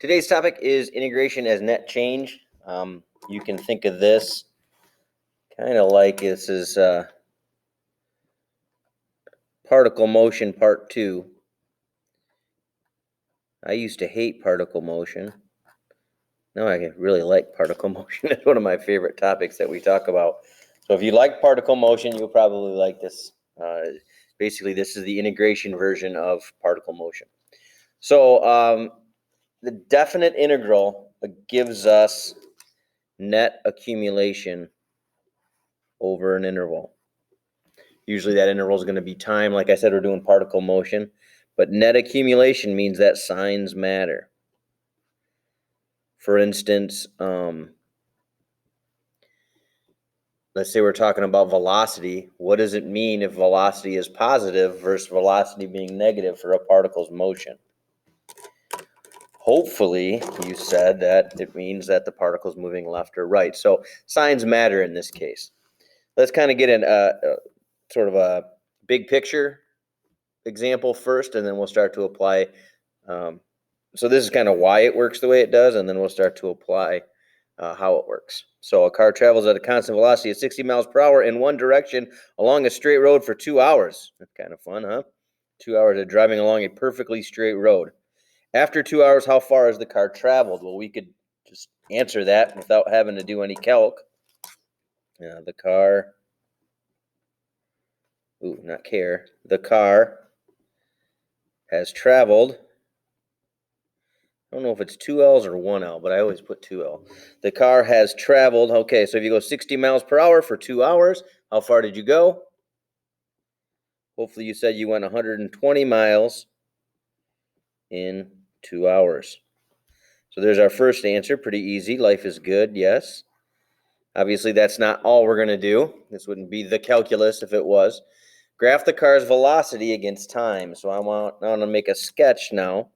Today's topic is integration as net change. You can think of this kind of like this is particle motion part 2. I used to hate particle motion. Now I really like particle motion. It's one of my favorite topics that we talk about. So if you like particle motion, you'll probably like this. Basically, this is the integration version of particle motion. So the definite integral gives us net accumulation over an interval. Usually that interval is going to be time. Like I said, we're doing particle motion. But net accumulation means that signs matter. For instance, let's say we're talking about velocity. What does it mean if velocity is positive versus velocity being negative for a particle's motion? Hopefully, you said that it means that the particle is moving left or right. So signs matter in this case. Let's kind of get in sort of a big picture example first, and then we'll start to apply. So this is kind of why it works the way it does, and then we'll start to apply how it works. So a car travels at a constant velocity of 60 miles per hour in one direction along a straight road for 2 hours. That's kind of fun, huh? 2 hours of driving along a perfectly straight road. After 2 hours, how far has the car traveled? Well, we could just answer that without having to do any calc. The car, the car has traveled. I don't know if it's 2 L's or 1 L, but I always put 2 L. The car has traveled. Okay, so if you go 60 miles per hour for 2 hours, how far did you go? Hopefully you said you went 120 miles in 2 hours. So there's our first answer. Pretty easy. Life is good, yes. Obviously, that's not all we're going to do. This wouldn't be the calculus if it was. Graph the car's velocity against time. So I want to make a sketch now.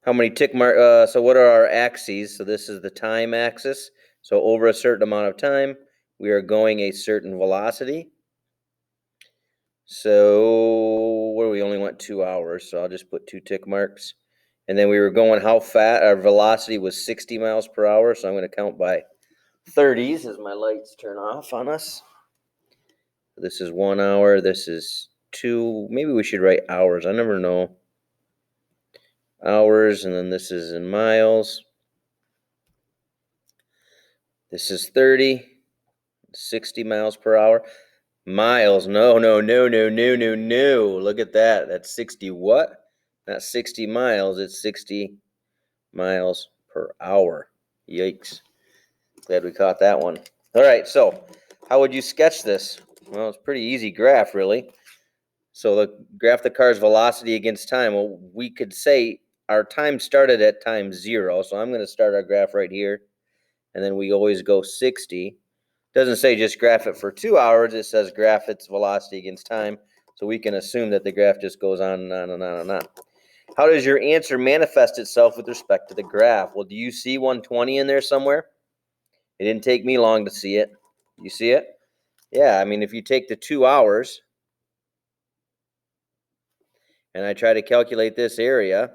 How many tick marks? So what are our axes? So this is the time axis. So over a certain amount of time, we are going a certain velocity. So we only went 2 hours, so I'll just put 2 tick marks. And then we were going how fast? Our velocity was 60 miles per hour, so I'm going to count by 30s as my lights turn off on us. This is 1 hour. This is 2. Maybe we should write hours. I never know. Hours, and then this is in miles. This is 30, 60 miles per hour. Miles, no. Look at that. That's 60 what? Not 60 miles, it's 60 miles per hour. Yikes. Glad we caught that one. All right, so how would you sketch this? Well, it's a pretty easy graph, really. So graph the car's velocity against time. Well, we could say our time started at time 0, so I'm going to start our graph right here. And then we always go 60. Doesn't say just graph it for 2 hours. It says graph its velocity against time. So we can assume that the graph just goes on and on and on and on. How does your answer manifest itself with respect to the graph? Well, do you see 120 in there somewhere? It didn't take me long to see it. You see it? Yeah, I mean, if you take the 2 hours and I try to calculate this area,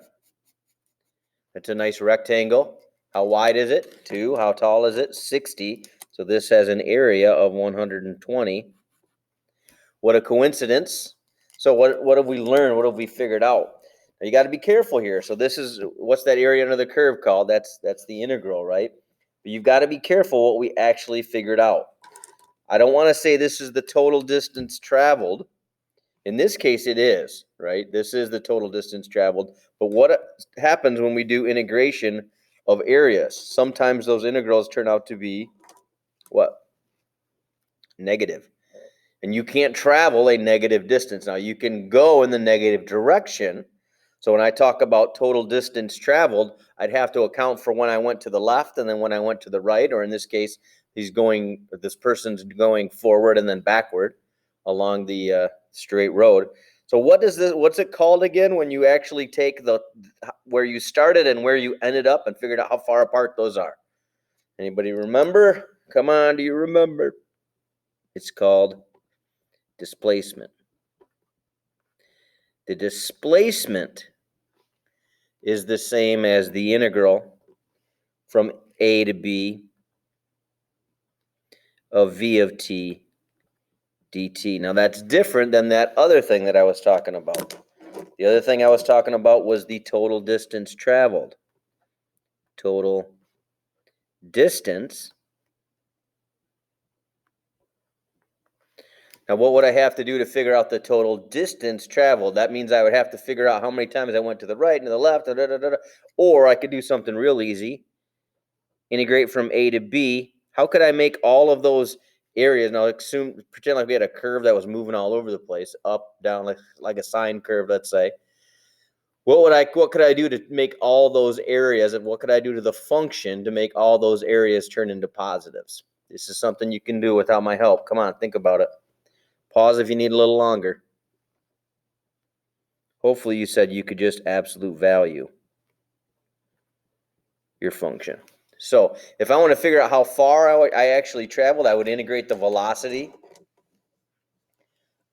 it's a nice rectangle. How wide is it? 2. How tall is it? 60. So this has an area of 120. What a coincidence. So what have we learned? What have we figured out? Now you got to be careful here. So this is, what's that area under the curve called? That's the integral, right? But you've got to be careful what we actually figured out. I don't want to say this is the total distance traveled. In this case, it is, right? This is the total distance traveled. But what happens when we do integration of areas? Sometimes those integrals turn out to be what? Negative. And you can't travel a negative distance. Now, you can go in the negative direction. So when I talk about total distance traveled, I'd have to account for when I went to the left and then when I went to the right, or in this case, this person's going forward and then backward along the straight road. So what's it called again when you actually take where you started and where you ended up and figured out how far apart those are? Anybody remember? Come on, do you remember? It's called displacement. The displacement is the same as the integral from a to b of v of t dt. Now that's different than that other thing that I was talking about. The other thing I was talking about was the total distance traveled. Total distance. Now, what would I have to do to figure out the total distance traveled? That means I would have to figure out how many times I went to the right and to the left, or I could do something real easy. Integrate from A to B. How could I make all of those areas? Now, pretend like we had a curve that was moving all over the place, up, down, like a sine curve, let's say. What could I do to make all those areas, and what could I do to the function to make all those areas turn into positives? This is something you can do without my help. Come on, think about it. Pause if you need a little longer. Hopefully you said you could just absolute value your function. So if I want to figure out how far I actually traveled, I would integrate the velocity,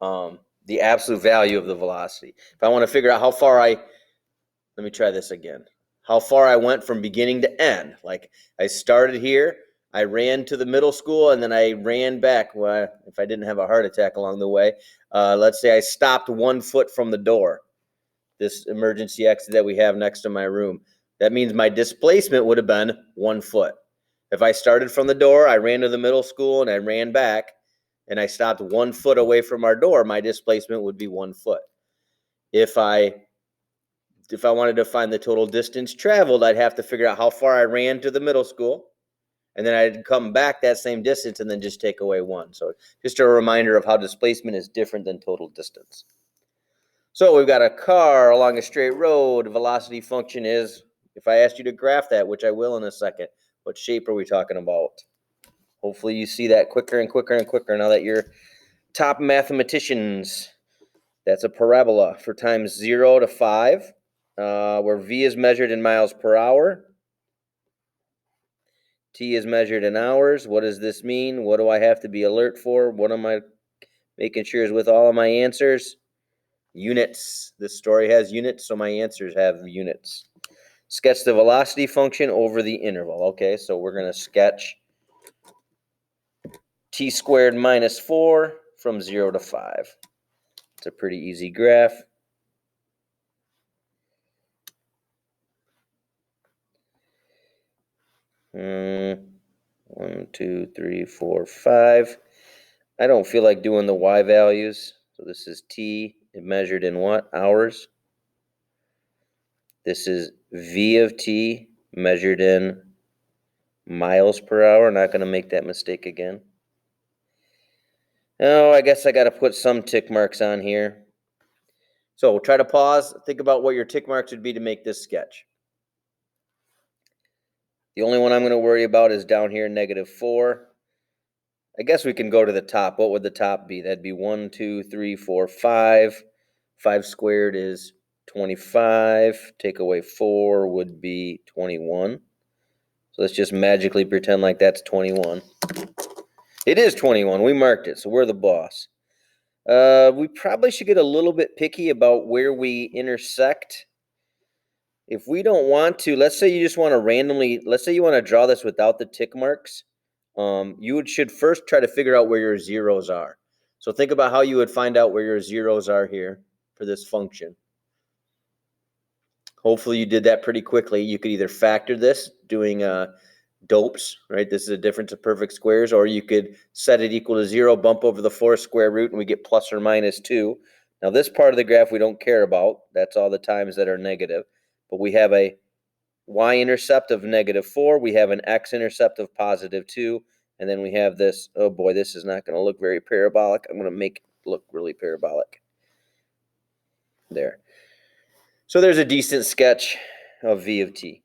the absolute value of the velocity. If I want to figure out how far let me try this again. How far I went from beginning to end. Like I started here, I ran to the middle school, and then I ran back. Well, if I didn't have a heart attack along the way, let's say I stopped 1 foot from the door, this emergency exit that we have next to my room. That means my displacement would have been 1 foot. If I started from the door, I ran to the middle school, and I ran back, and I stopped 1 foot away from our door, my displacement would be 1 foot. If I wanted to find the total distance traveled, I'd have to figure out how far I ran to the middle school, and then I'd come back that same distance and then just take away 1. So just a reminder of how displacement is different than total distance. So we've got a car along a straight road. Velocity function is, if I asked you to graph that, which I will in a second, what shape are we talking about? Hopefully you see that quicker and quicker and quicker now that you're top mathematicians. That's a parabola for times 0 to 5, where v is measured in miles per hour. T is measured in hours. What does this mean? What do I have to be alert for? What am I making sure is with all of my answers? Units. This story has units, so my answers have units. Sketch the velocity function over the interval. Okay, so we're going to sketch t squared minus 4 from 0 to 5. It's a pretty easy graph. One, 2, 3, 4, 5. I don't feel like doing the y values. So this is t measured in what? Hours. This is v of t measured in miles per hour. Not going to make that mistake again. Oh, I guess I got to put some tick marks on here. So try to pause. Think about what your tick marks would be to make this sketch. The only one I'm going to worry about is down here, -4. I guess we can go to the top. What would the top be? That'd be 1, 2, 3, 4, 5. 5 squared is 25. Take away 4 would be 21. So let's just magically pretend like that's 21. It is 21. We marked it, so we're the boss. We probably should get a little bit picky about where we intersect. If we don't want to, let's say you just want to randomly, let's say you want to draw this without the tick marks. You should first try to figure out where your zeros are. So think about how you would find out where your zeros are here for this function. Hopefully you did that pretty quickly. You could either factor this doing dopes, right? This is a difference of perfect squares, or you could set it equal to 0, bump over the 4th square root, and we get plus or minus 2. Now this part of the graph we don't care about. That's all the times that are negative. But we have a y-intercept of -4. We have an x-intercept of +2. And then we have this, oh boy, this is not going to look very parabolic. I'm going to make it look really parabolic. There. So there's a decent sketch of v of t.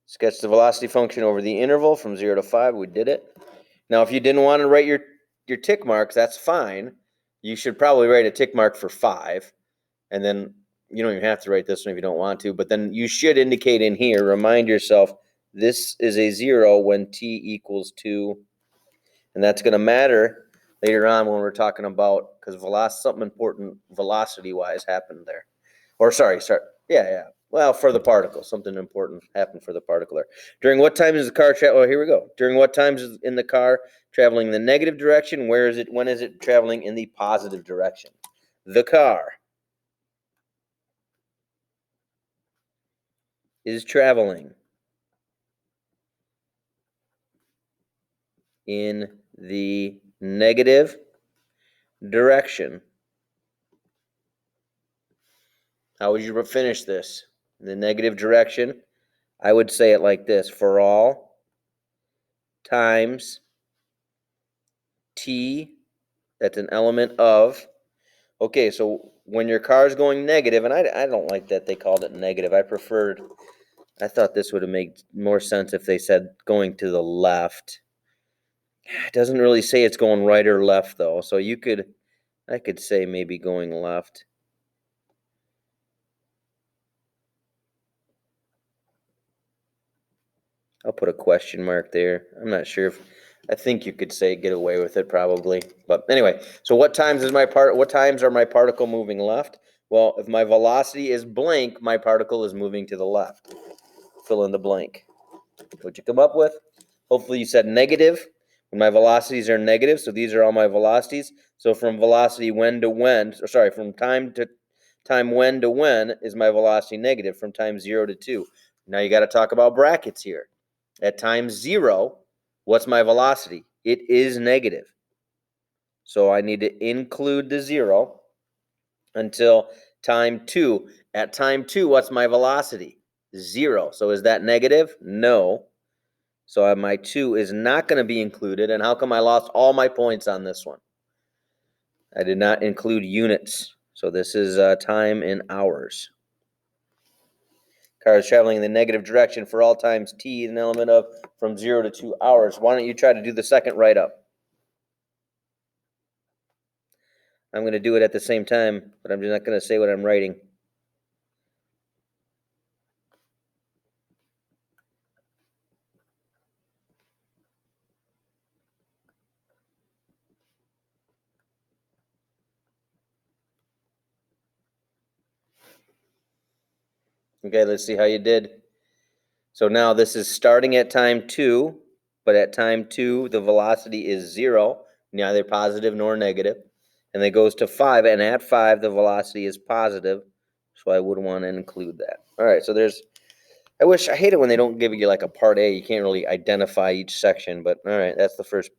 Sketch the velocity function over the interval from 0 to 5. We did it. Now, if you didn't want to write your tick marks, that's fine. You should probably write a tick mark for 5. And then you don't even have to write this one if you don't want to. But then you should indicate in here, remind yourself, this is a 0 when t equals 2 And that's going to matter later on when we're talking about, because something important velocity-wise happened there. Or sorry. Yeah. Well, for the particle, something important happened for the particle there. During what time is the car traveling? Oh, here we go. During what times is in the car traveling in the negative direction? When is it traveling in the positive direction? The car is traveling in the negative direction. How would you finish this? The negative direction, I would say it like this: for all times t, that's an element of. Okay, so when your car is going negative, and I don't like that they called it negative. I thought this would have made more sense if they said going to the left. It doesn't really say it's going right or left, though. So I could say maybe going left. I'll put a question mark there. I'm not sure if, I think you could say get away with it probably. But anyway, so what times are my particle moving left? Well, if my velocity is blank, my particle is moving to the left. Fill in the blank. What'd you come up with? Hopefully you said negative. When my velocities are negative, so these are all my velocities. So from velocity when to when, or sorry, from time when to when is my velocity negative, from time 0 to 2. Now you got to talk about brackets here. At time 0, what's my velocity? It is negative. So I need to include the 0 until time 2. At time 2, what's my velocity? 0. So is that negative? No. So my 2 is not going to be included. And how come I lost all my points on this one? I did not include units. So this is time in hours. Car is traveling in the negative direction for all times t, an element of from 0 to 2 hours. Why don't you try to do the second write-up? I'm going to do it at the same time, but I'm just not going to say what I'm writing. Okay, let's see how you did. So now this is starting at time 2, but at time 2, the velocity is 0, neither positive nor negative. And then it goes to 5, and at 5, the velocity is positive, so I would want to include that. All right, so I hate it when they don't give you like a part A. You can't really identify each section, but all right, that's the first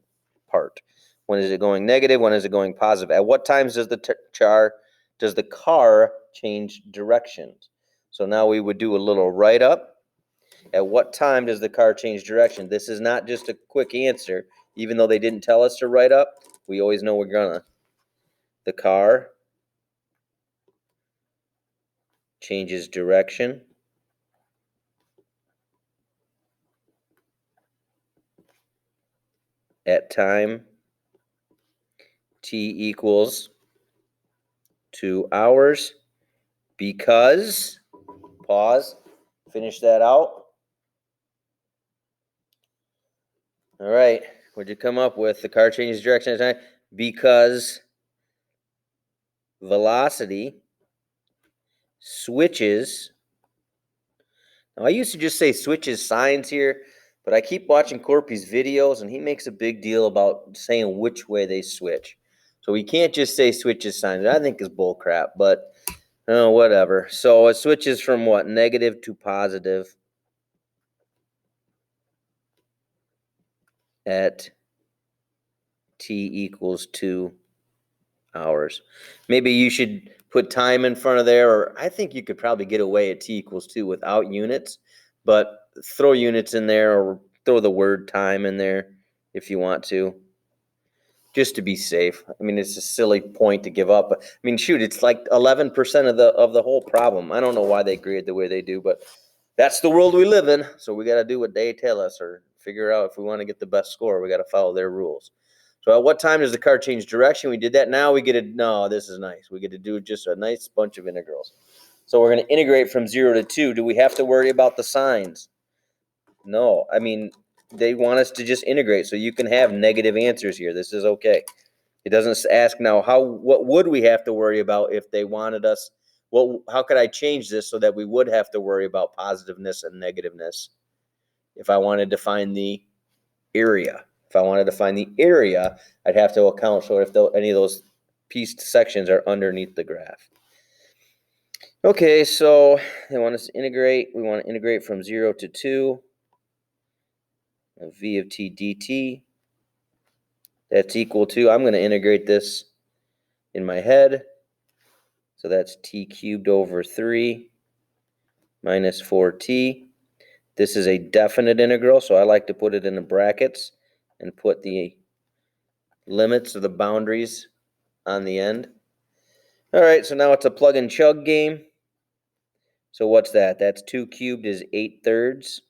part. When is it going negative? When is it going positive? At what times does the car change directions? So now we would do a little write-up. At what time does the car change direction? This is not just a quick answer. Even though they didn't tell us to write up, we always know we're gonna. The car changes direction at time t equals 2 hours because, pause, finish that out. All right, what'd you come up with? The car changes direction at time because velocity switches. Now, I used to just say switches signs here, but I keep watching Corpy's videos, and he makes a big deal about saying which way they switch. So we can't just say switches signs. I think is bull crap, but whatever. So it switches from what? Negative to positive at t equals 2 hours. Maybe you should put time in front of there, or I think you could probably get away at t equals 2 without units, but throw units in there or throw the word time in there if you want to, just to be safe. I mean, it's a silly point to give up. I mean, shoot, it's like 11% of the whole problem. I don't know why they grade the way they do, but that's the world we live in. So we got to do what they tell us, or figure out if we want to get the best score, we got to follow their rules. So at what time does the car change direction? We did that. Now we get to, no, this is nice. We get to do just a nice bunch of integrals. So we're going to integrate from 0 to 2. Do we have to worry about the signs? No. I mean, they want us to just integrate. So you can have negative answers here. This is okay. It doesn't ask now what would we have to worry about if they wanted us. How could I change this so that we would have to worry about positiveness and negativeness if I wanted to find the area? If I wanted to find the area, I'd have to account for if any of those pieced sections are underneath the graph. Okay, so they want us to integrate. We want to integrate from 0 to 2 of v of t dt. That's equal to, I'm going to integrate this in my head. So that's t cubed over 3 minus 4t. This is a definite integral, so I like to put it in the brackets and put the limits or the boundaries on the end. All right, so now it's a plug and chug game. So what's that? That's 2 cubed is 8/3.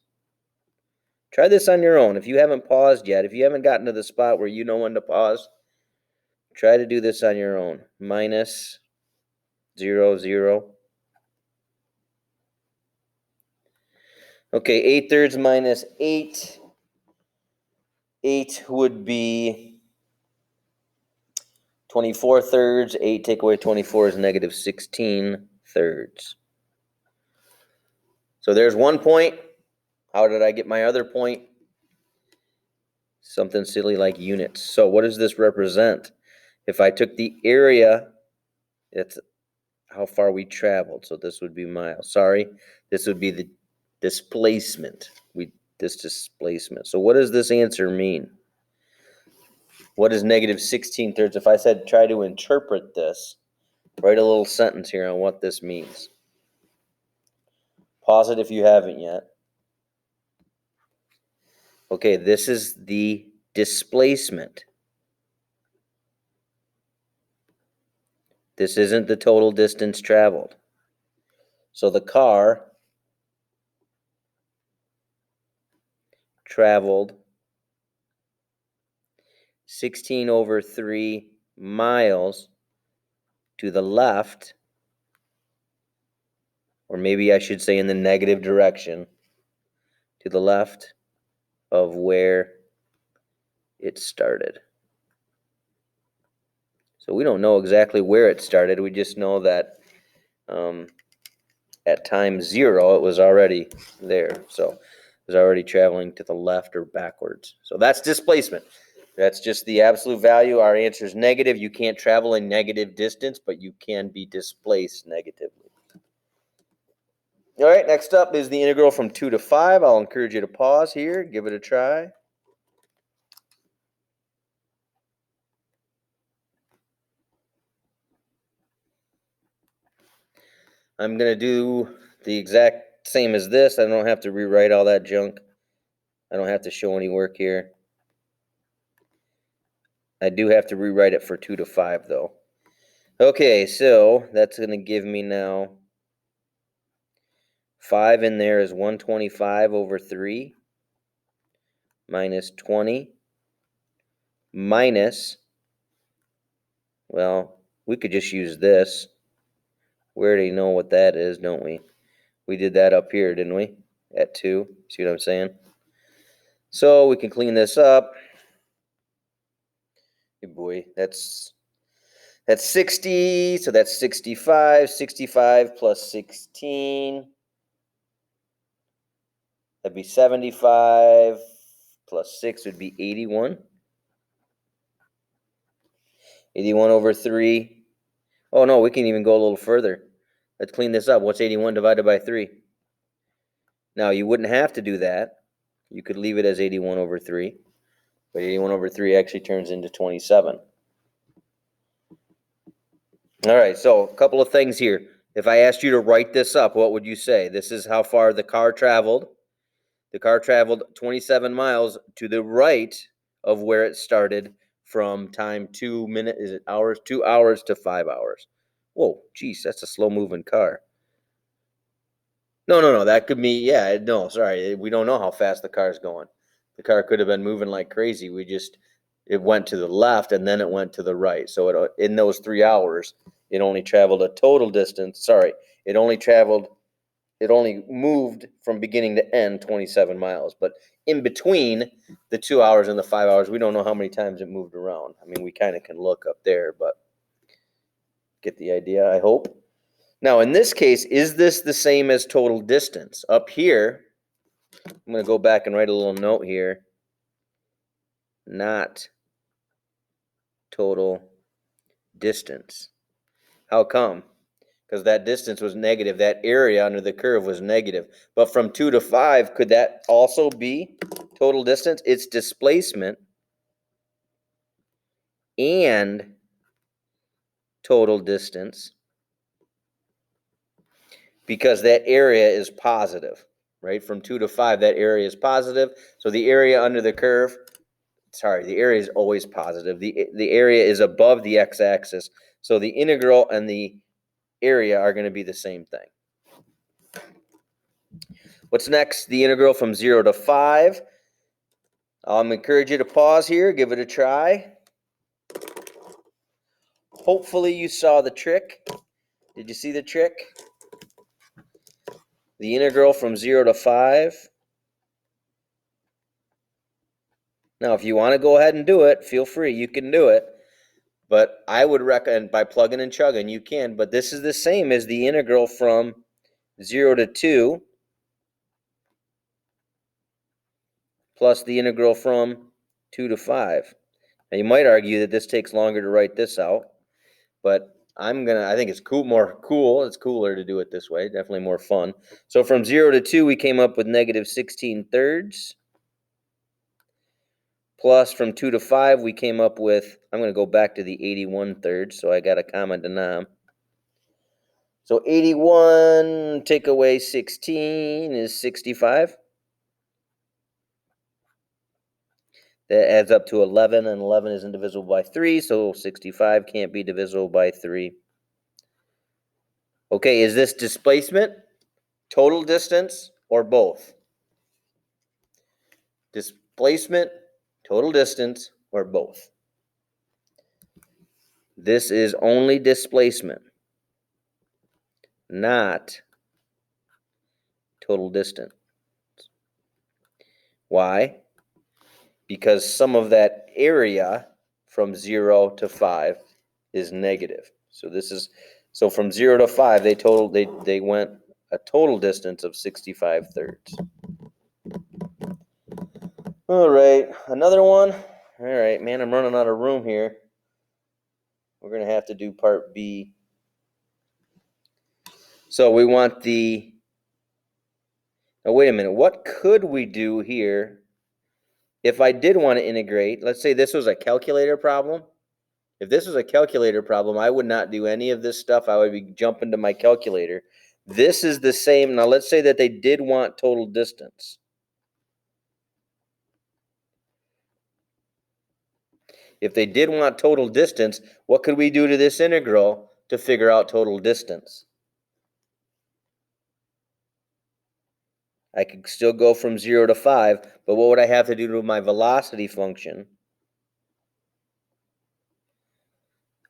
Try this on your own. If you haven't paused yet, if you haven't gotten to the spot where you know when to pause, try to do this on your own. Minus 0, 0. Okay, 8/3 minus 8. 8 would be 24/3. 8 take away 24 is negative 16/3. So there's 1 point. How did I get my other point? Something silly like units. So what does this represent? If I took the area, it's how far we traveled. So this would be miles. Sorry, this would be the displacement. This displacement. So what does this answer mean? What is negative 16/3? If I said try to interpret this, write a little sentence here on what this means. Pause it if you haven't yet. Okay, this is the displacement. This isn't the total distance traveled. So the car traveled 16/3 miles to the left, or maybe I should say in the negative direction, to the left of where it started. So we don't know exactly where it started. We just know that at time 0, it was already there. So it was already traveling to the left or backwards. So that's displacement. That's just the absolute value. Our answer is negative. You can't travel a negative distance, but you can be displaced negatively. All right, next up is the integral from 2 to 5. I'll encourage you to pause here, give it a try. I'm going to do the exact same as this. I don't have to rewrite all that junk. I don't have to show any work here. I do have to rewrite it for 2 to 5, though. Okay, so that's going to give me now 5 in there is 125/3 minus 20 minus, well, we could just use this. We already know what that is, don't we? We did that up here, didn't we? At 2. See what I'm saying? So we can clean this up. Hey boy, that's 60, so that's 65. 65 plus 16. That'd be 75 plus 6 would be 81. 81/3. Oh no, we can even go a little further. Let's clean this up. What's 81 divided by 3? Now you wouldn't have to do that. You could leave it as 81/3. But 81/3 actually turns into 27. All right, so a couple of things here. If I asked you to write this up, what would you say? This is how far the car traveled. The car traveled 27 miles to the right of where it started from time 2 minutes, is it hours? 2 hours to 5 hours. Whoa, geez, that's a slow moving car. No, that could be, yeah, no, sorry. We don't know how fast the car's going. The car could have been moving like crazy. It went to the left and then it went to the right. So in those 3 hours, it only traveled a total distance. Sorry, it only traveled it only moved from beginning to end 27 miles. But in between the 2 hours and the 5 hours, we don't know how many times it moved around. I mean, we kind of can look up there, but get the idea, I hope. Now, in this case, is this the same as total distance? Up here, I'm going to go back and write a little note here. Not total distance. How come? Because that distance was negative. That area under the curve was negative. But from 2 to 5, could that also be total distance? It's displacement and total distance because that area is positive, right? From 2 to 5, that area is positive. So the area under the curve, the area is always positive. The area is above the x-axis. So the integral and the area are going to be the same thing. What's next? The integral from 0 to 5. I'll encourage you to pause here, give it a try. Hopefully you saw the trick. Did you see the trick? The integral from 0 to 5. Now, if you want to go ahead and do it, feel free. You can do it. But I would recommend by plugging and chugging, you can. But this is the same as the integral from 0 to 2 plus the integral from 2 to 5. Now, you might argue that this takes longer to write this out. But I think it's more cool. It's cooler to do it this way. Definitely more fun. So from 0 to 2, we came up with negative 16 thirds. Plus from 2 to 5, we came up with, I'm going to go back to the 81 thirds, so I got a common denom. So 81 take away 16 is 65. That adds up to 11, and 11 isn't divisible by 3, so 65 can't be divisible by 3. Okay, is this displacement, total distance, or both? Displacement, total distance, or both? This is only displacement, not total distance. Why? Because some of that area from 0 to 5 is negative. So from 0 to 5, they went a total distance of 65 thirds. All right, another one. All right, man, I'm running out of room here. We're going to have to do part B. So we want now wait a minute, what could we do here if I did want to integrate? Let's say this was a calculator problem. If this was a calculator problem, I would not do any of this stuff. I would be jumping to my calculator. This is the same. Now, let's say that they did want total distance. If they did want total distance, what could we do to this integral to figure out total distance? I could still go from 0 to 5, but what would I have to do to my velocity function?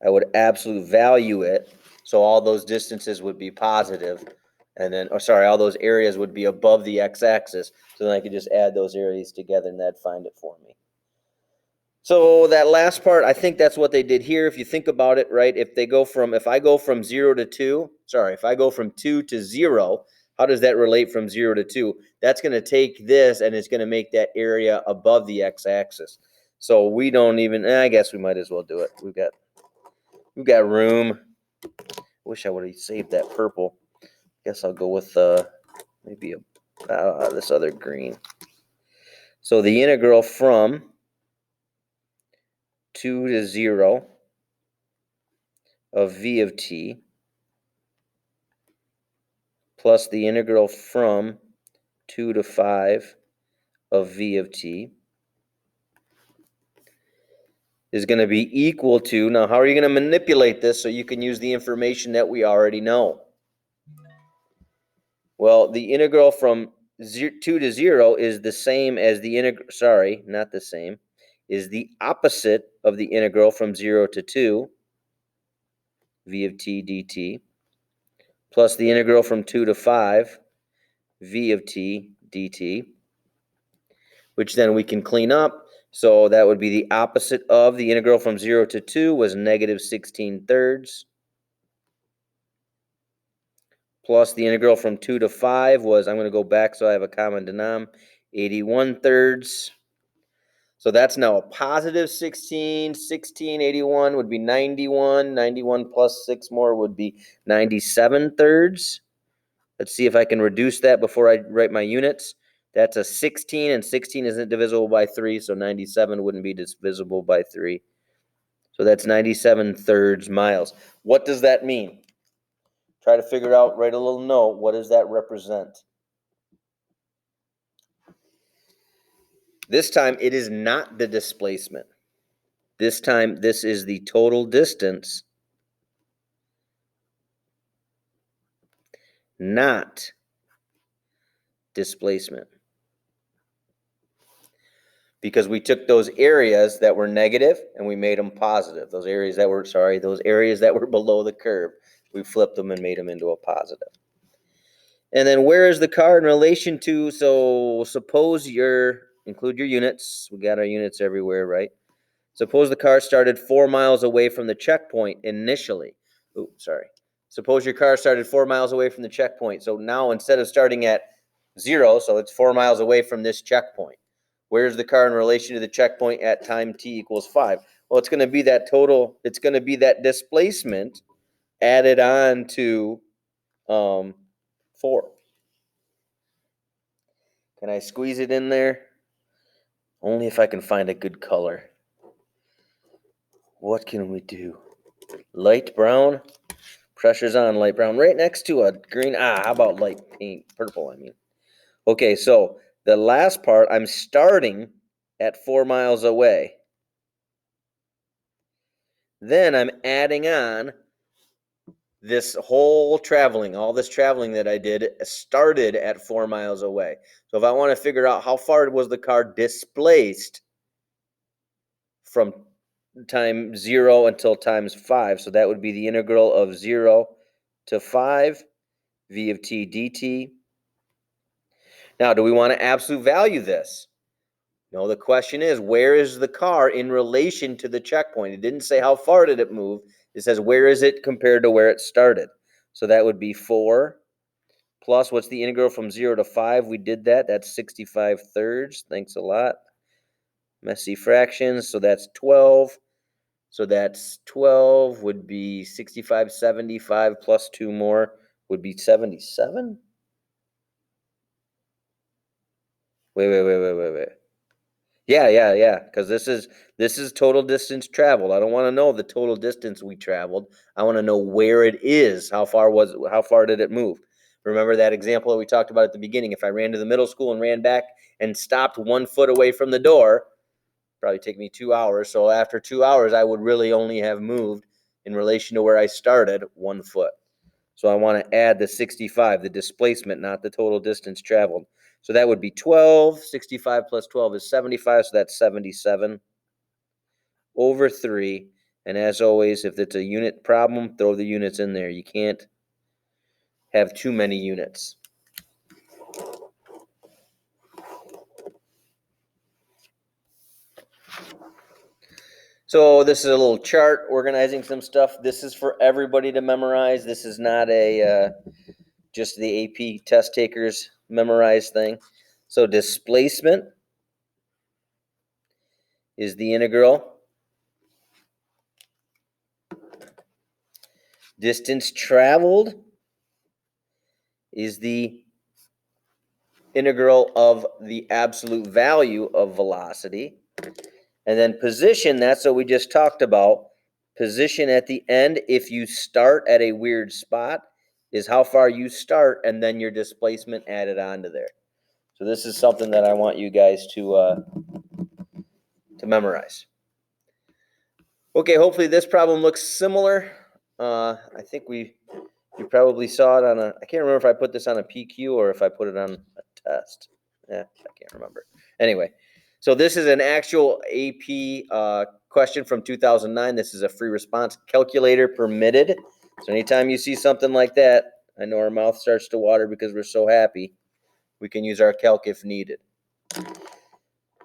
I would absolute value it, so all those distances would be positive, and then, all those areas would be above the x-axis, so then I could just add those areas together and that'd find it for me. So that last part, I think that's what they did here. If you think about it, right, if I go from 0 to 2, if I go from 2 to 0, how does that relate from 0 to 2? That's going to take this and it's going to make that area above the x-axis. So we don't even, I guess we might as well do it. We've got room. Wish I would have saved that purple. Guess I'll go with maybe this other green. So the integral from 2 to 0 of v of t plus the integral from 2 to 5 of v of t is going to be equal to, now how are you going to manipulate this so you can use the information that we already know? Well, the integral from 2 to 0 is the same as the integral, not the same, is the opposite of the integral from 0 to 2, v of t dt, plus the integral from 2 to 5, v of t dt, which then we can clean up. So that would be the opposite of the integral from 0 to 2 was negative 16 thirds. Plus the integral from 2 to 5 was, I'm going to go back so I have a common denominator, 81 thirds. So that's now a positive 16. 16, 81 would be 91. 91 plus 6 more would be 97 thirds. Let's see if I can reduce that before I write my units. That's a 16, and 16 isn't divisible by 3, so 97 wouldn't be divisible by 3. So that's 97 thirds miles. What does that mean? Try to figure out, write a little note. What does that represent? This time, it is not the displacement. This time, this is the total distance, not displacement. Because we took those areas that were negative and we made them positive. Those areas that were below the curve, we flipped them and made them into a positive. And then where is the car in relation to? So suppose include your units. We got our units everywhere, right? Suppose the car started 4 miles away from the checkpoint initially. Suppose your car started 4 miles away from the checkpoint. So now instead of starting at 0, so it's 4 miles away from this checkpoint. Where's the car in relation to the checkpoint at time t equals 5? Well, it's going to be that total, it's going to be that displacement added on to 4. Can I squeeze it in there? Only if I can find a good color. What can we do? Light brown? Pressure's on light brown. Right next to a green. How about light pink? Purple, I mean. Okay, so the last part, I'm starting at 4 miles away. Then I'm adding on this whole traveling, all this traveling that I did started at 4 miles away. So if I want to figure out how far was the car displaced from time 0 until times 5, so that would be the integral of 0 to 5, v of t dt. Now, do we want to absolute value this? No, the question is, where is the car in relation to the checkpoint? It didn't say how far did it move. It says, where is it compared to where it started? So that would be 4 plus, what's the integral from 0 to 5? We did that. That's 65 thirds. Thanks a lot. Messy fractions. So that's 12. So that's 12 would be 65, 75 plus 2 more would be 77. Wait. Yeah. Because this is total distance traveled. I don't want to know the total distance we traveled. I want to know where it is. How far did it move? Remember that example that we talked about at the beginning. If I ran to the middle school and ran back and stopped 1 foot away from the door, probably take me 2 hours. So after 2 hours, I would really only have moved in relation to where I started 1 foot. So I want to add the 65, the displacement, not the total distance traveled. So that would be 12. 65 plus 12 is 75, so that's 77 over 3. And as always, if it's a unit problem, throw the units in there. You can't have too many units. So this is a little chart organizing some stuff. This is for everybody to memorize. This is not a just the AP test takers memorize thing. So displacement is the integral. Distance traveled is the integral of the absolute value of velocity. And then position, that's what we just talked about. Position at the end, if you start at a weird spot, is how far you start and then your displacement added onto there. So this is something that I want you guys to memorize. Okay, hopefully this problem looks similar. I think you probably saw it on I can't remember if I put this on a PQ or if I put it on a test. I can't remember. Anyway, so this is an actual AP question from 2009. This is a free response calculator permitted. So anytime you see something like that, I know our mouth starts to water because we're so happy. we can use our calc if needed.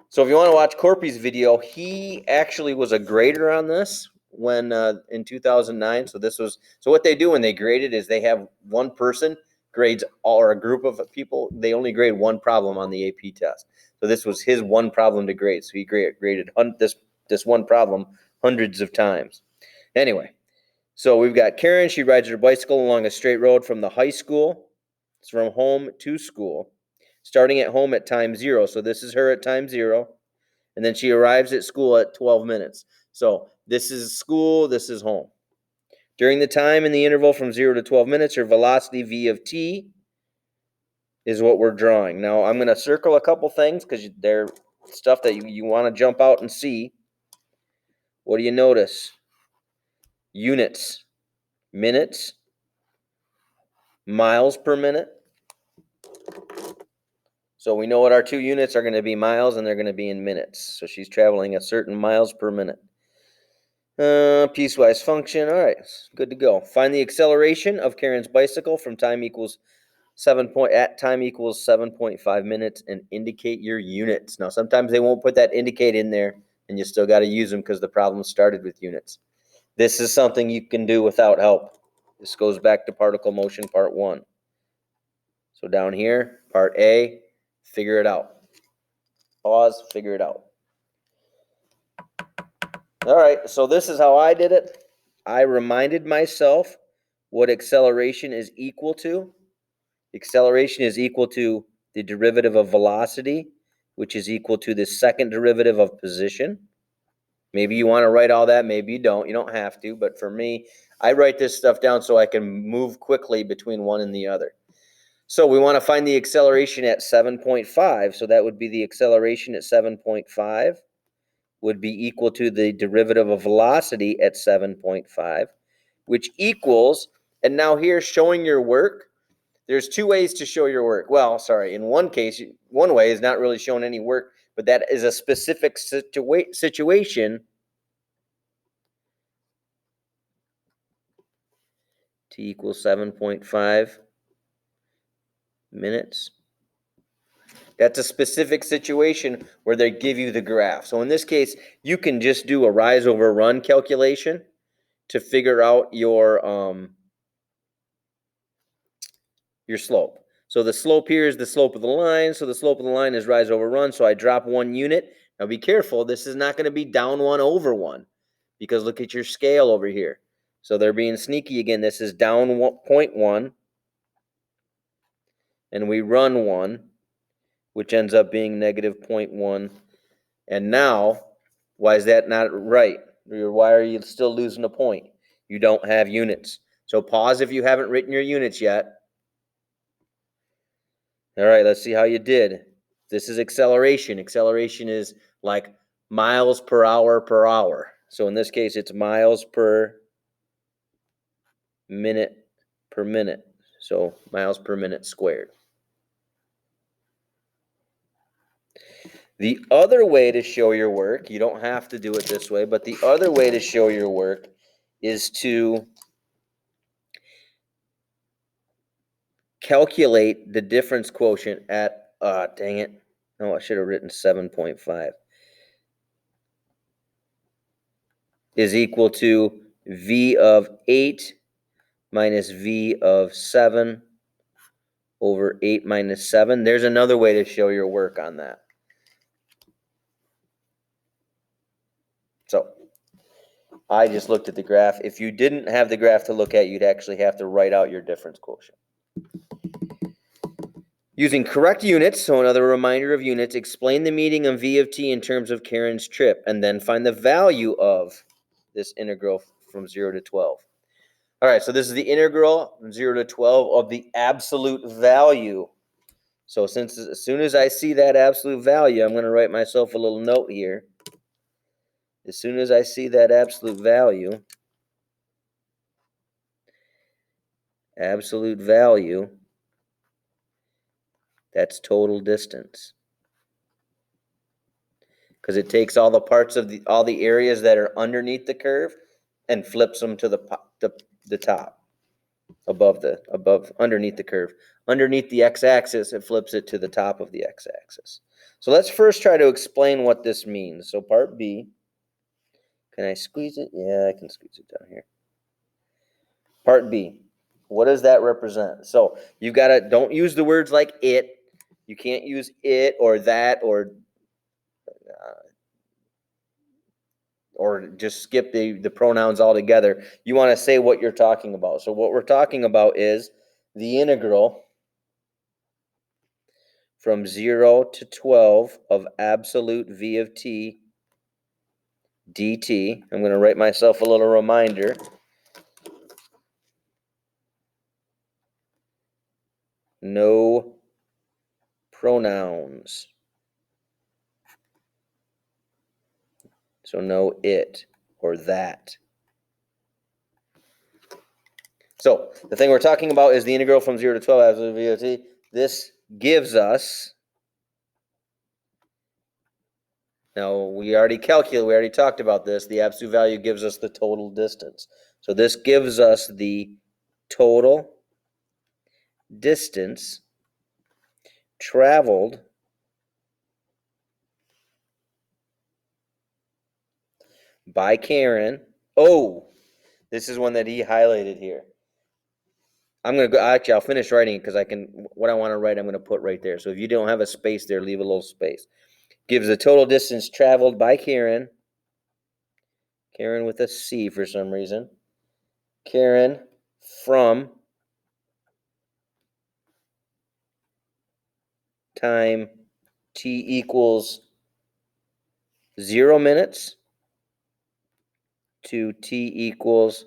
So if you want to watch Corpy's video, he actually was a grader on this when in 2009. So what they do when they grade it is they have one person grades all, or a group of people, they only grade one problem on the AP test. So this was his one problem to grade. So he graded this one problem hundreds of times. Anyway, so we've got Karen. She rides her bicycle along a straight road from the high school. It's from home to school, starting at home at time 0. So this is her at time 0. And then she arrives at school at 12 minutes. So this is school, this is home. During the time in the interval from 0 to 12 minutes, her velocity v of t is what we're drawing. Now, I'm going to circle a couple things because they're stuff that you want to jump out and see. What do you notice? Units, minutes, miles per minute. So we know what our two units are going to be miles, and they're going to be in minutes. So she's traveling a certain miles per minute. Piecewise function. All right, good to go. Find the acceleration of Karen's bicycle from time equals 7.5 minutes and indicate your units. Now, sometimes they won't put that indicate in there, and you still got to use them because the problem started with units. This is something you can do without help. This goes back to particle motion part 1. So down here, part A, figure it out. Pause, figure it out. All right, so this is how I did it. I reminded myself what acceleration is equal to. Acceleration is equal to the derivative of velocity, which is equal to the second derivative of position. Maybe you want to write all that, maybe you don't. You don't have to, but for me, I write this stuff down so I can move quickly between one and the other. So we want to find the acceleration at 7.5. So that would be the acceleration at 7.5 would be equal to the derivative of velocity at 7.5, which equals, and now here showing your work, there's two ways to show your work. Well, sorry, in one case, one way is not really showing any work, but that is a specific situation t equals 7.5 minutes. That's a specific situation where they give you the graph. So in this case, you can just do a rise over run calculation to figure out your slope. So the slope here is the slope of the line. So the slope of the line is rise over run. So I drop 1 unit. Now be careful. This is not going to be down 1 over 1 because look at your scale over here. So they're being sneaky again. This is down 0.1 and we run 1, which ends up being negative 0.1. And now, why is that not right? Why are you still losing a point? You don't have units. So pause if you haven't written your units yet. All right, let's see how you did. This is acceleration. Acceleration is like miles per hour per hour. So in this case, it's miles per minute per minute. So miles per minute squared. The other way to show your work, you don't have to do it this way, but the other way to show your work is to calculate the difference quotient at, dang it. No, I should have written 7.5. Is equal to V of 8 minus V of 7 over 8 minus 7. There's another way to show your work on that. So I just looked at the graph. If you didn't have the graph to look at, you'd actually have to write out your difference quotient. Using correct units, so another reminder of units, explain the meaning of V of t in terms of Karen's trip, and then find the value of this integral from 0 to 12. All right, so this is the integral from 0 to 12 of the absolute value. So as soon as I see that absolute value, I'm going to write myself a little note here. As soon as I see that absolute value, that's total distance. Because it takes all the parts of all the areas that are underneath the curve and flips them to the top, underneath the curve, underneath the x-axis, it flips it to the top of the x-axis. So let's first try to explain what this means. So part B, can I squeeze it? Yeah, I can squeeze it down here. Part B, what does that represent? So you've got to, don't use the words like it. You can't use it or that or just skip the pronouns altogether. You want to say what you're talking about. So what we're talking about is the integral from 0 to 12 of absolute v of t dt. I'm going to write myself a little reminder. No pronouns. So no it or that. So the thing we're talking about is the integral from 0 to 12 absolute v of t. This gives us, now we already talked about this, the absolute value gives us the total distance. So this gives us the total distance traveled by Karen. Oh, this is one that he highlighted here. I'm going to go, actually, I'll finish writing it because I can, what I want to write, I'm going to put right there. So if you don't have a space there, leave a little space. Gives the total distance traveled by Karen. Karen with a C for some reason. Karen from time t equals 0 minutes to t equals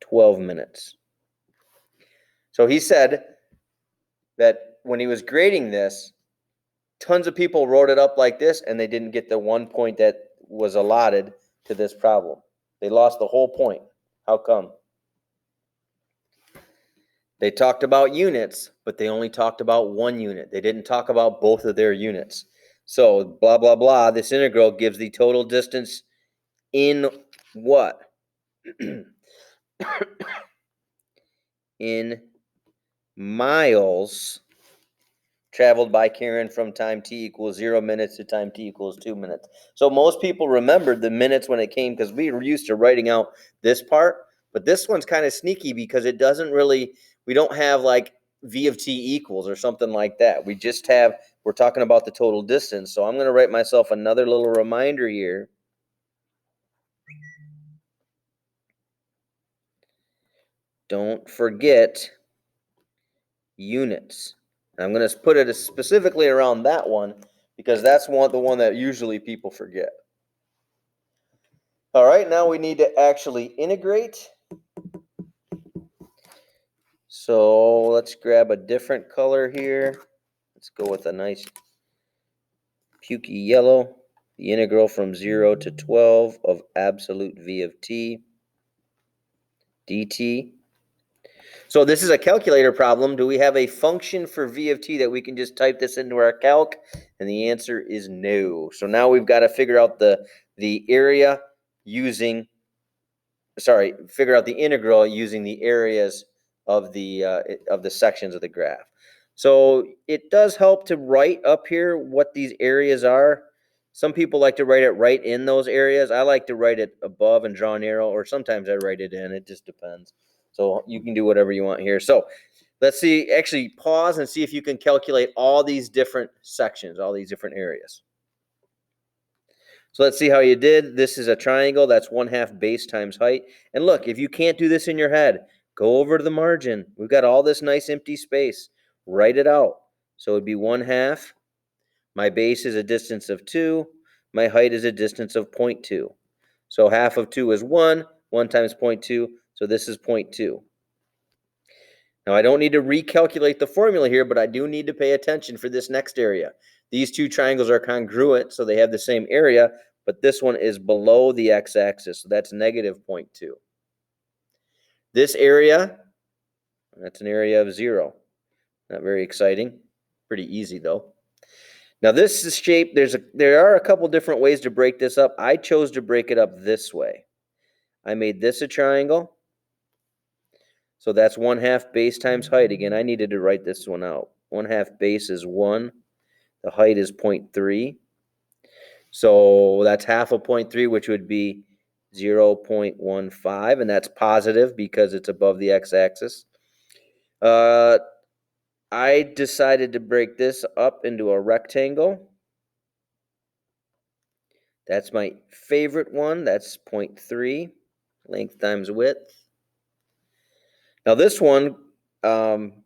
12 minutes. So he said that when he was grading this, tons of people wrote it up like this, and they didn't get the 1 point that was allotted to this problem. They lost the whole point. How come? They talked about units, but they only talked about one unit. They didn't talk about both of their units. So blah, blah, blah. This integral gives the total distance in what? In miles traveled by Karen from time t equals 0 minutes to time t equals 2 minutes. So most people remembered the minutes when it came, because we were used to writing out this part, but this one's kind of sneaky because it doesn't really, we don't have like v of t equals or something like that. We just have, we're talking about the total distance. So I'm going to write myself another little reminder here. Don't forget units. And I'm going to put it specifically around that one because that's the one that usually people forget. All right, now we need to actually integrate. So let's grab a different color here. Let's go with a nice pukey yellow. The integral from 0 to 12 of absolute v of t dt. So this is a calculator problem. Do we have a function for v of t that we can just type this into our calc? And the answer is no. So now we've got to figure out the area using, figure out the integral using the areas of the sections of the graph. So it does help to write up here what these areas are. Some people like to write it right in those areas. I like to write it above and draw an arrow, or sometimes I write it in. It just depends. So you can do whatever you want here. So let's see, actually pause and see if you can calculate all these different sections, all these different areas. So let's see how you did. This is a triangle. That's 1/2 base times height. And look, if you can't do this in your head, go over to the margin. We've got all this nice empty space. Write it out. So it'd be 1/2. My base is a distance of 2. My height is a distance of 0.2. So half of 2 is 1. 1 times 0.2. So this is 0.2. Now I don't need to recalculate the formula here, but I do need to pay attention for this next area. These two triangles are congruent, so they have the same area, but this one is below the x-axis, so that's negative 0.2. This area, that's an area of 0. Not very exciting. Pretty easy though. Now this is shape, there are a couple different ways to break this up. I chose to break it up this way. I made this a triangle. So that's 1/2 base times height. Again, I needed to write this one out. 1/2 base is 1. The height is 0.3. So that's half of 0.3, which would be 0.15, and that's positive because it's above the x-axis. I decided to break this up into a rectangle. That's my favorite one. That's 0.3, length times width. Now this one, I'm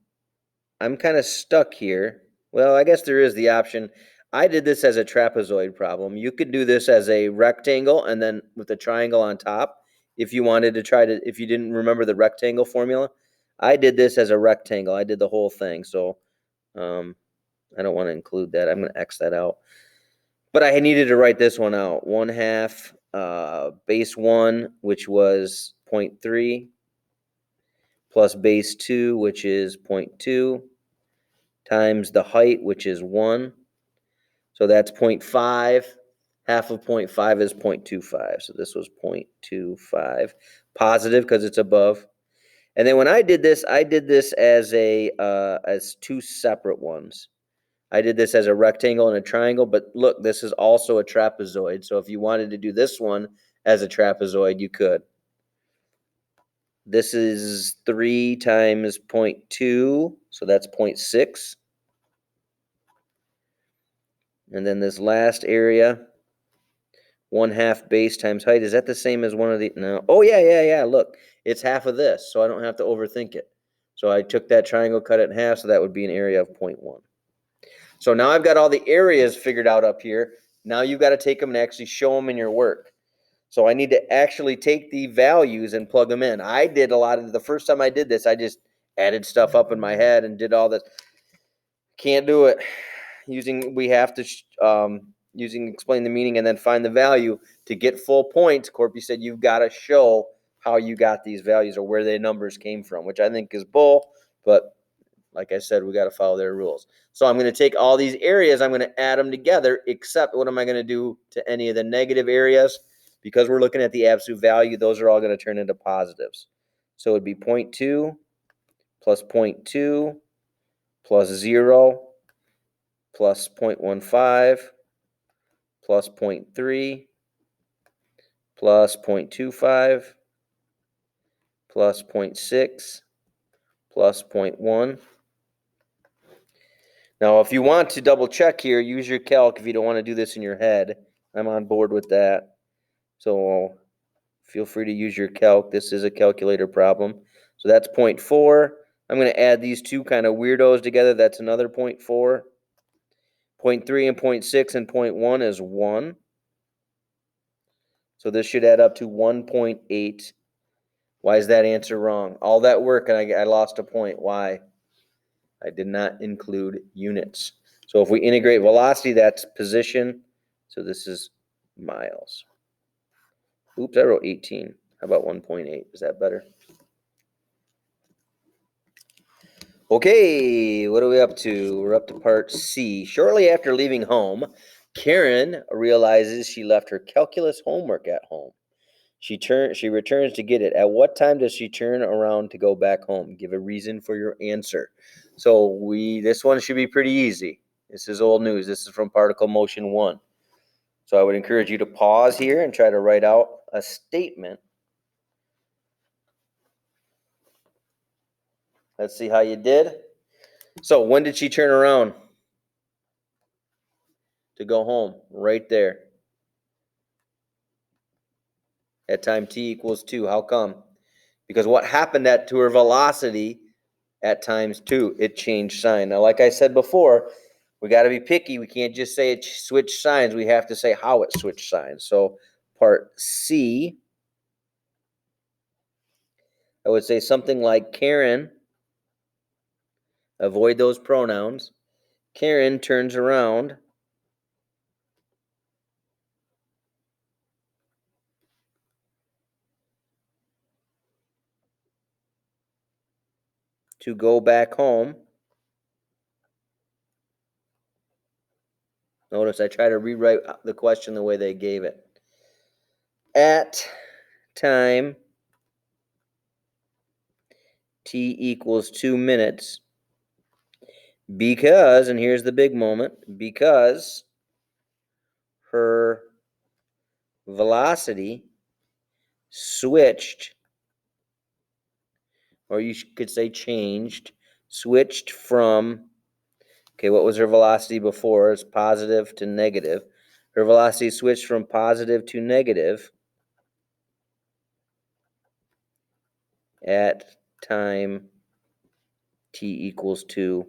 kind of stuck here. Well, I guess there is the option. I did this as a trapezoid problem. You could do this as a rectangle and then with a triangle on top if you wanted to try to, if you didn't remember the rectangle formula. I did this as a rectangle. I did the whole thing. So I don't want to include that. I'm going to X that out. But I needed to write this one out. 1/2 base 1, which was 0.3, plus base 2, which is 0.2, times the height, which is 1. So that's 0.5. Half of 0.5 is 0.25. So this was 0.25. Positive because it's above. And then when I did this as as two separate ones. I did this as a rectangle and a triangle, but look, this is also a trapezoid. So if you wanted to do this one as a trapezoid, you could. This is 3 times 0.2, so that's 0.6. And then this last area, 1/2 base times height. Is that the same as one of the, no? Oh, yeah, look, it's half of this, so I don't have to overthink it. So I took that triangle, cut it in half, so that would be an area of 0.1. So now I've got all the areas figured out up here. Now you've got to take them and actually show them in your work. So I need to actually take the values and plug them in. I did a lot of, the first time I did this, I just added stuff up in my head and did all this. Can't do it. We have to, using explain the meaning and then find the value to get full points. Corpy said you've got to show how you got these values or where the numbers came from, which I think is bull, but like I said, we got to follow their rules. So I'm going to take all these areas, I'm going to add them together, except what am I going to do to any of the negative areas? Because we're looking at the absolute value, those are all going to turn into positives. So it would be 0.2 plus 0.2 plus 0 plus 0.15 plus 0.3 plus 0.25 plus 0.6 plus 0.1. Now, if you want to double check here, use your calc if you don't want to do this in your head. I'm on board with that. So feel free to use your calc. This is a calculator problem. So that's 0.4. I'm going to add these two kind of weirdos together. That's another 0.4. 0.3 and 0.6 and 0.1 is 1. So this should add up to 1.8. Why is that answer wrong? All that work and I lost a point. Why? I did not include units. So if we integrate velocity, that's position. So this is miles. Oops, I wrote 18. How about 1.8? Is that better? Okay, what are we up to? We're up to part C. Shortly after leaving home, Karen realizes she left her calculus homework at home. She returns to get it. At what time does she turn around to go back home? Give a reason for your answer. So this one should be pretty easy. This is old news. This is from Particle Motion 1. So I would encourage you to pause here and try to write out a statement. Let's see how you did. So when did she turn around to go home? Right there. At time t equals 2. How come? Because what happened to her velocity at times 2? It changed sign. Now, like I said before, we got to be picky. We can't just say it switched signs. We have to say how it switched signs. So part C, I would say something like Karen, avoid those pronouns. Karen turns around to go back home. Notice I try to rewrite the question the way they gave it. At time t equals 2 minutes because, and here's the big moment, because her velocity switched, or you could say changed, switched from, okay, what was her velocity before? It's positive to negative. Her velocity switched from positive to negative at time t equals 2.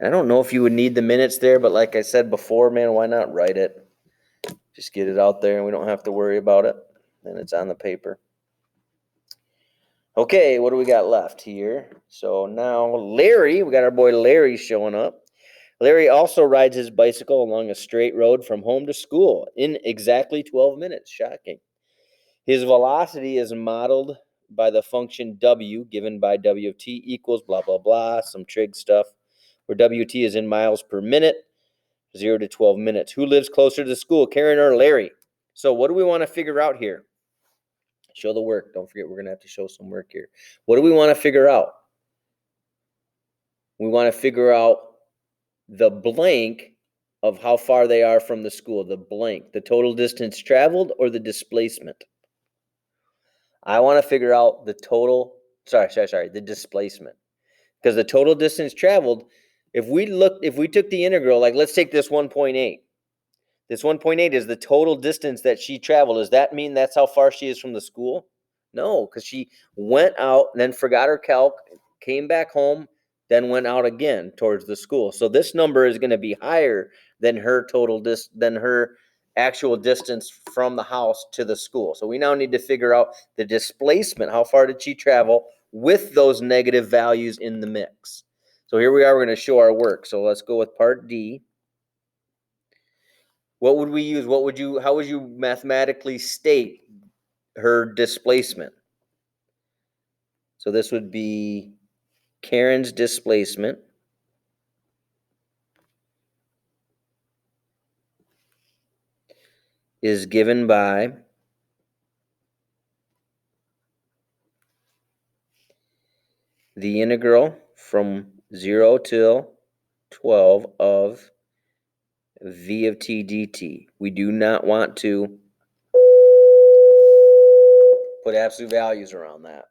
I don't know if you would need the minutes there, but like I said before, man, why not write it? Just get it out there and we don't have to worry about it. And it's on the paper. Okay, what do we got left here? So now Larry, we got our boy Larry showing up. Larry also rides his bicycle along a straight road from home to school in exactly 12 minutes. Shocking. His velocity is modeled by the function W given by W of t equals blah, blah, blah, some trig stuff, where WT is in miles per minute, 0 to 12 minutes. Who lives closer to school, Karen or Larry? So what do we want to figure out here? Show the work. Don't forget, we're going to have to show some work here. What do we want to figure out? We want to figure out the blank of how far they are from the school, the blank, the total distance traveled or the displacement. I want to figure out the total, the displacement. Because the total distance traveled, if we took the integral, like let's take this 1.8. This 1.8 is the total distance that she traveled. Does that mean that's how far she is from the school? No, because she went out and then forgot her calc, came back home, then went out again towards the school. So this number is going to be higher than her than her actual distance from the house to the school. So we now need to figure out the displacement. How far did she travel with those negative values in the mix? So here we are. We're going to show our work. So let's go with part D. What would we use? How would you mathematically state her displacement? So this would be Karen's displacement is given by the integral from 0 till 12 of v of t dt. We do not want to put absolute values around that.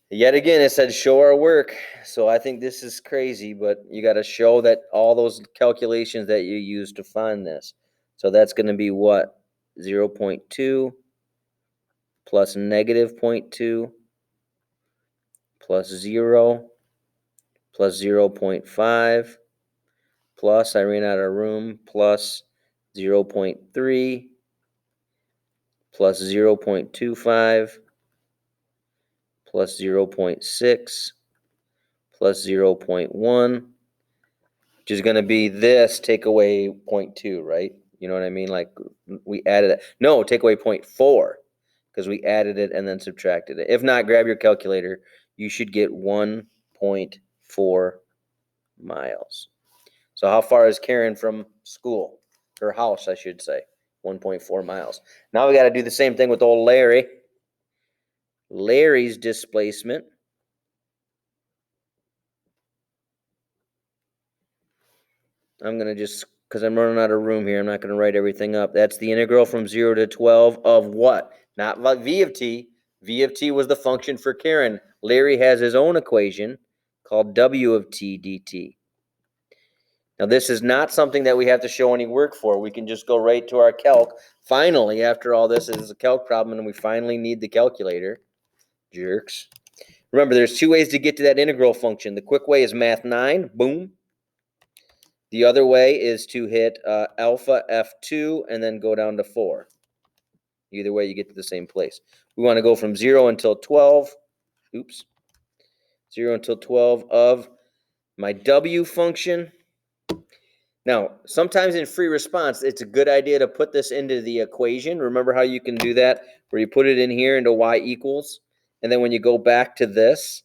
Yet again, it said show our work. So I think this is crazy, but you got to show that all those calculations that you use to find this. So that's going to be what? 0.2 plus negative 0.2 plus 0 plus 0.5 plus, I ran out of room, plus 0.3 plus 0.25 plus 0.6 plus 0.1, which is going to be this, take away 0.2, right? You know what I mean? Like we added it. No, take away 0.4 because we added it and then subtracted it. If not, grab your calculator. You should get 1.4 miles. So how far is Karen from school? Her house, I should say. 1.4 miles. Now we got to do the same thing with old Larry. Larry's displacement I'm going to just, because I'm running out of room here, I'm not going to write everything up. That's the integral from 0 to 12 of what? Not like v of t. V of t was the function for Karen. Larry has his own equation called w of t dt. Now, this is not something that we have to show any work for. We can just go right to our calc. Finally, after all this is a calc problem, and we finally need the calculator. Jerks. Remember, there's two ways to get to that integral function. The quick way is math 9. Boom. The other way is to hit alpha F2 and then go down to 4. Either way, you get to the same place. We want to go from 0 until 12. Oops. 0 until 12 of my W function. Now, sometimes in free response, it's a good idea to put this into the equation. Remember how you can do that, where you put it in here into y equals, and then when you go back to this,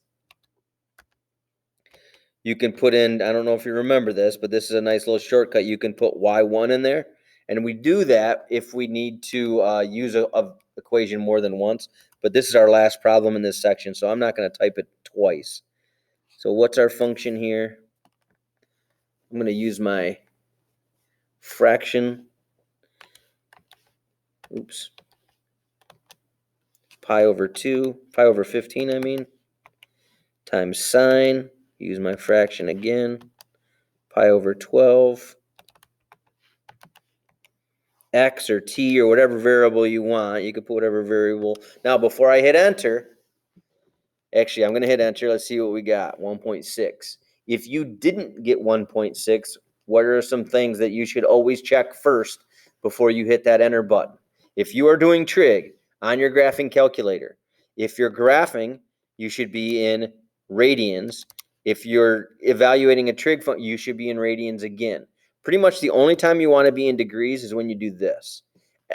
you can put in, I don't know if you remember this, but this is a nice little shortcut. You can put y1 in there, and we do that if we need to use a equation more than once, but this is our last problem in this section, so I'm not going to type it twice. So what's our function here? I'm going to use my fraction. Oops. Pi over 15, I mean, times sine. Use my fraction again. Pi over 12. X or T or whatever variable you want. You can put whatever variable. Now, before I hit enter, actually, I'm going to hit enter. Let's see what we got. 1.6. If you didn't get 1.6, what are some things that you should always check first before you hit that enter button? If you are doing trig on your graphing calculator, if you're graphing, you should be in radians. If you're evaluating a trig function, you should be in radians again. Pretty much the only time you want to be in degrees is when you do this.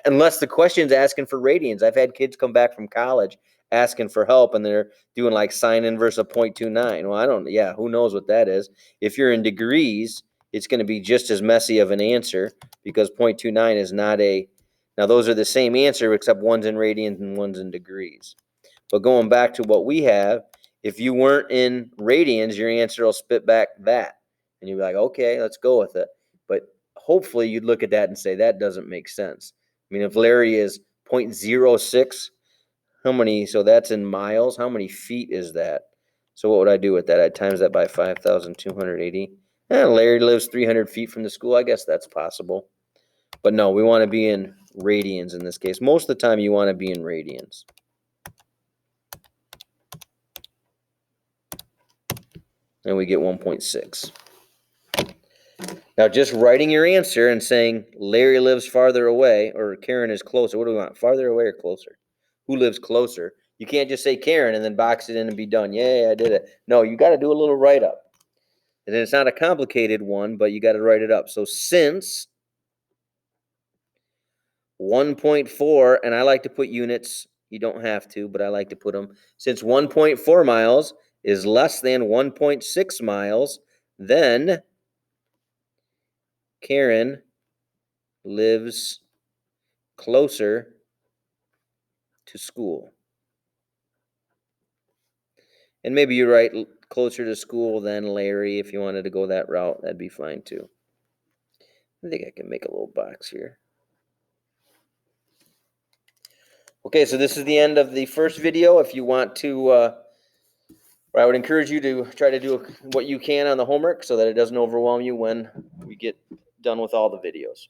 Unless the question's asking for radians. I've had kids come back from college asking for help, and they're doing like sine inverse of 0.29. Well, who knows what that is. If you're in degrees, it's going to be just as messy of an answer because 0.29 is not a, now those are the same answer except one's in radians and one's in degrees. But going back to what we have, if you weren't in radians, your answer will spit back that. And you'll be like, okay, let's go with it. But hopefully you'd look at that and say, that doesn't make sense. I mean, if Larry is 0.06, how many, so that's in miles, how many feet is that? So what would I do with that? I'd times that by 5,280. Larry lives 300 feet from the school. I guess that's possible. But no, we want to be in radians in this case. Most of the time you want to be in radians. And we get 1.6. Now, just writing your answer and saying Larry lives farther away or Karen is closer. What do we want? Farther away or closer? Who lives closer? You can't just say Karen and then box it in and be done. Yeah, I did it. No, you got to do a little write-up. And it's not a complicated one, but you got to write it up. So since 1.4, and I like to put units. You don't have to, but I like to put them. Since 1.4 miles is less than 1.6 miles, then Karen lives closer to school. And maybe you write closer to school than Larry if you wanted to go that route. That'd be fine too. I think I can make a little box here. Okay, so this is the end of the first video. If you want to, I would encourage you to try to do what you can on the homework so that it doesn't overwhelm you when we get done with all the videos.